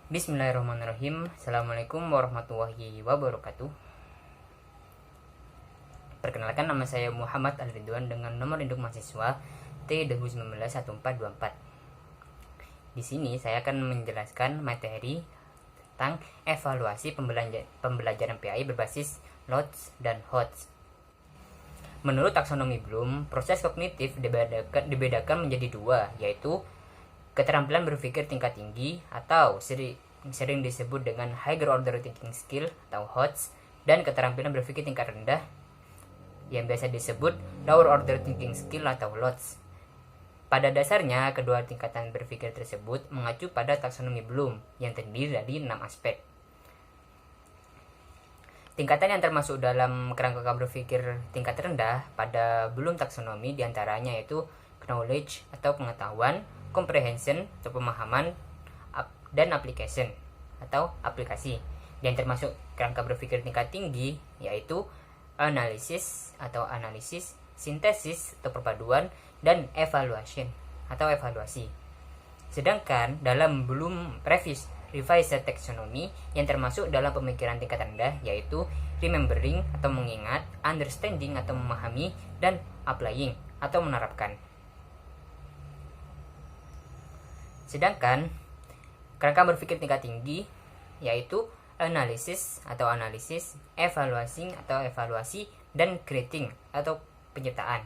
Bismillahirrahmanirrahim. Assalamualaikum warahmatullahi wabarakatuh. Perkenalkan, nama saya Muhammad Al-Ridwan dengan nomor induk mahasiswa T20191424. Di sini saya akan menjelaskan materi tentang evaluasi pembelajaran PAI berbasis LOTS dan HOTS. Menurut taksonomi Bloom, proses kognitif dibedakan menjadi dua, yaitu keterampilan berpikir tingkat tinggi atau sering disebut dengan Higher Order Thinking Skill atau HOTS, dan keterampilan berpikir tingkat rendah yang biasa disebut Lower Order Thinking Skill atau LOTS. Pada dasarnya, kedua tingkatan berpikir tersebut mengacu pada taksonomi Bloom yang terdiri dari 6 aspek. Tingkatan yang termasuk dalam kerangka berpikir tingkat rendah pada Bloom taksonomi diantaranya yaitu knowledge atau pengetahuan, comprehension atau pemahaman, dan application atau aplikasi. Yang termasuk kerangka berpikir tingkat tinggi yaitu analisis atau analisis, sintesis atau perpaduan, dan evaluation atau evaluasi. Sedangkan dalam Bloom Revised Taxonomy yang termasuk dalam pemikiran tingkat rendah yaitu remembering atau mengingat, understanding atau memahami, dan applying atau menerapkan. Sedangkan kerangka berpikir tingkat tinggi yaitu analisis atau analisis, evaluasi atau evaluasi, dan creating atau penyertaan.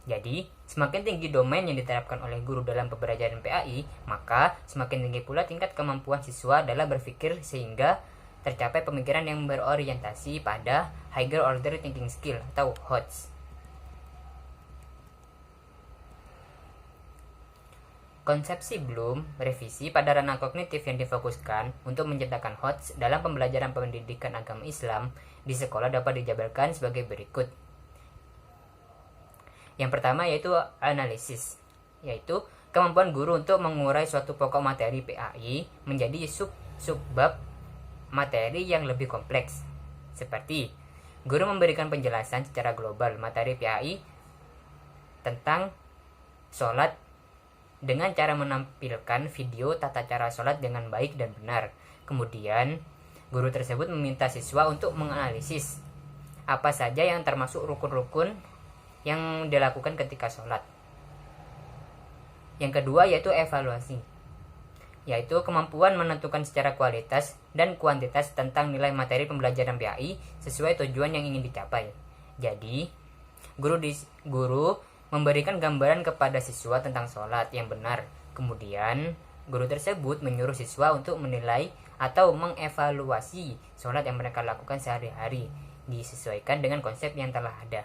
Jadi, semakin tinggi domain yang diterapkan oleh guru dalam pembelajaran PAI, maka semakin tinggi pula tingkat kemampuan siswa dalam berpikir sehingga tercapai pemikiran yang berorientasi pada Higher Order Thinking Skill atau HOTS. Konsepsi Bloom revisi pada ranah kognitif yang difokuskan untuk menciptakan HOTS dalam pembelajaran pendidikan agama Islam di sekolah dapat dijabarkan sebagai berikut. Yang pertama yaitu analisis, yaitu kemampuan guru untuk mengurai suatu pokok materi PAI menjadi sub-bab materi yang lebih kompleks. Seperti guru memberikan penjelasan secara global materi PAI tentang sholat dengan cara menampilkan video tata cara sholat dengan baik dan benar. Kemudian, guru tersebut meminta siswa untuk menganalisis apa saja yang termasuk rukun-rukun yang dilakukan ketika sholat. Yang kedua yaitu evaluasi, yaitu kemampuan menentukan secara kualitas dan kuantitas tentang nilai materi pembelajaran PAI sesuai tujuan yang ingin dicapai. Jadi, guru memberikan gambaran kepada siswa tentang sholat yang benar. Kemudian, guru tersebut menyuruh siswa untuk menilai atau mengevaluasi sholat yang mereka lakukan sehari-hari, disesuaikan dengan konsep yang telah ada.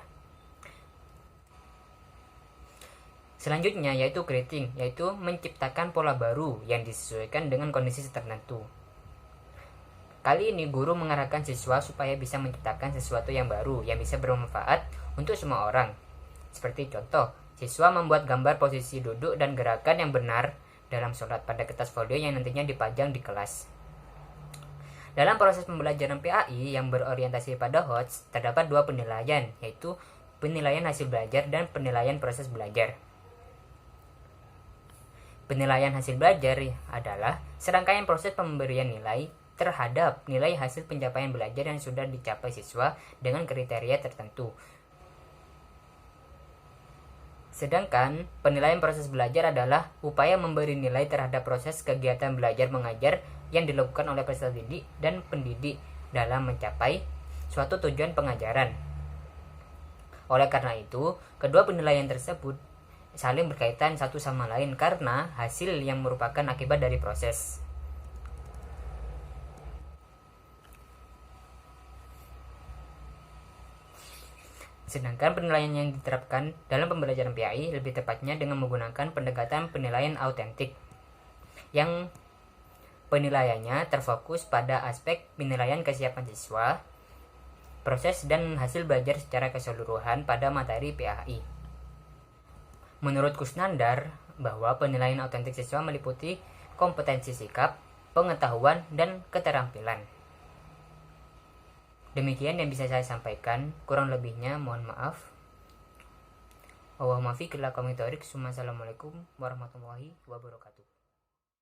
Selanjutnya yaitu creating, yaitu menciptakan pola baru yang disesuaikan dengan kondisi tertentu. Kali ini guru mengarahkan siswa supaya bisa menciptakan sesuatu yang baru yang bisa bermanfaat untuk semua orang. Seperti contoh, siswa membuat gambar posisi duduk dan gerakan yang benar dalam sholat pada kertas folio yang nantinya dipajang di kelas. Dalam proses pembelajaran PAI yang berorientasi pada HOTS, terdapat dua penilaian, yaitu penilaian hasil belajar dan penilaian proses belajar. Penilaian hasil belajar adalah serangkaian proses pemberian nilai terhadap nilai hasil pencapaian belajar yang sudah dicapai siswa dengan kriteria tertentu. Sedangkan penilaian proses belajar adalah upaya memberi nilai terhadap proses kegiatan belajar mengajar yang dilakukan oleh peserta didik dan pendidik dalam mencapai suatu tujuan pengajaran. Oleh karena itu, kedua penilaian tersebut saling berkaitan satu sama lain karena hasil yang merupakan akibat dari proses. Sedangkan penilaian yang diterapkan dalam pembelajaran PAI lebih tepatnya dengan menggunakan pendekatan penilaian autentik, yang penilaiannya terfokus pada aspek penilaian kesiapan siswa, proses dan hasil belajar secara keseluruhan pada materi PAI. Menurut Kusnandar, bahwa penilaian autentik siswa meliputi kompetensi sikap, pengetahuan, dan keterampilan. Demikian yang bisa saya sampaikan, kurang lebihnya mohon maaf. Assalamualaikum warahmatullahi wabarakatuh.